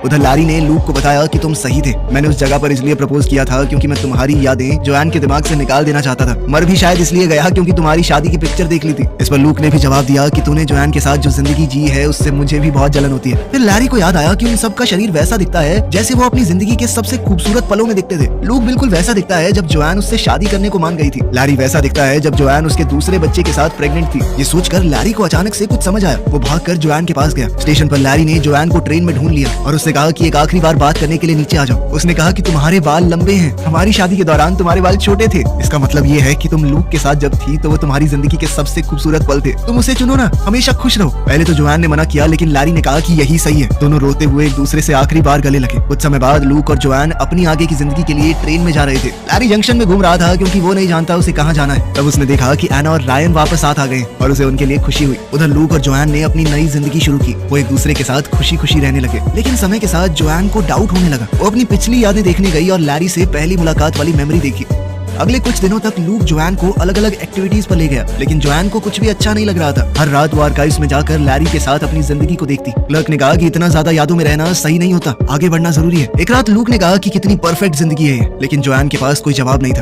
उधर लैरी ने लूक को बताया कि तुम सही थे, मैंने उस जगह पर इसलिए प्रपोज किया था क्योंकि मैं तुम्हारी यादें जोआन के दिमाग से निकाल देना चाहता था। मर भी शायद इसलिए गया क्योंकि तुम्हारी शादी की पिक्चर देख ली थी। इस पर लूक ने भी जवाब दिया कि तूने जोआन के साथ जो जिंदगी जी है उससे मुझे भी बहुत जलन होती है। फिर लैरी को याद आया कि उन सबका शरीर वैसा दिखता है जैसे वो अपनी जिंदगी के सबसे खूबसूरत पलों में दिखते थे। लूक बिल्कुल वैसा दिखता है जब जोआन उससे शादी करने को मान गई थी। लैरी वैसा दिखता है जब जोआन उसके दूसरे बच्चे के साथ प्रेग्नेंट थी। ये सोचकर लैरी को अचानक से कुछ समझ आया। वो भागकर जोआन के पास गया। स्टेशन पर लैरी ने जोआन को ट्रेन में ढूंढ लिया और उससे कहा कि एक आखिरी बार बात करने के लिए नीचे आ जाओ। उसने कहा कि तुम्हारे बाल लंबे हैं, हमारी शादी के दौरान तुम्हारे बाल छोटे थे। इसका मतलब ये है कि तुम लूक के साथ जब थी तो वो तुम्हारी जिंदगी के सबसे खूबसूरत पल थे। तुम उसे चुनो ना, हमेशा खुश रहो। पहले तो जोआन ने मना किया लेकिन लैरी ने कहा कि यही सही है। दोनों रोते हुए एक दूसरे से आखिरी बार गले लगे। कुछ समय बाद लूक और जोआन अपनी आगे की जिंदगी के लिए ट्रेन में जा रहे थे। लैरी जंक्शन में घूम रहा था क्योंकि वो नहीं जानता उसे कहाँ जाना है। तब उसने देखा कि एना और रायन वापस साथ आ गए और उसे उनके लिए खुशी हुई। उधर लूक और जोआन ने अपनी नई जिंदगी शुरू की। वो एक दूसरे के साथ खुशी खुशी रहने लगे। लेकिन समय के साथ जोआन को डाउट होने लगा। वो अपनी पिछली यादें देखने गई और लैरी से पहली मुलाकात वाली मेमोरी देखी। अगले कुछ दिनों तक लूक जोआन को अलग अलग एक्टिविटीज पर ले गया, लेकिन जोआन को कुछ भी अच्छा नहीं लग रहा था। हर रात वो आर्काइव्स में जाकर लैरी के साथ अपनी जिंदगी को देखती। क्लर्क ने कहा कि इतना ज्यादा यादों में रहना सही नहीं होता, आगे बढ़ना जरूरी है। एक रात लूक ने कहा कि कितनी परफेक्ट जिंदगी है ये, लेकिन जोआन के पास कोई जवाब नहीं था।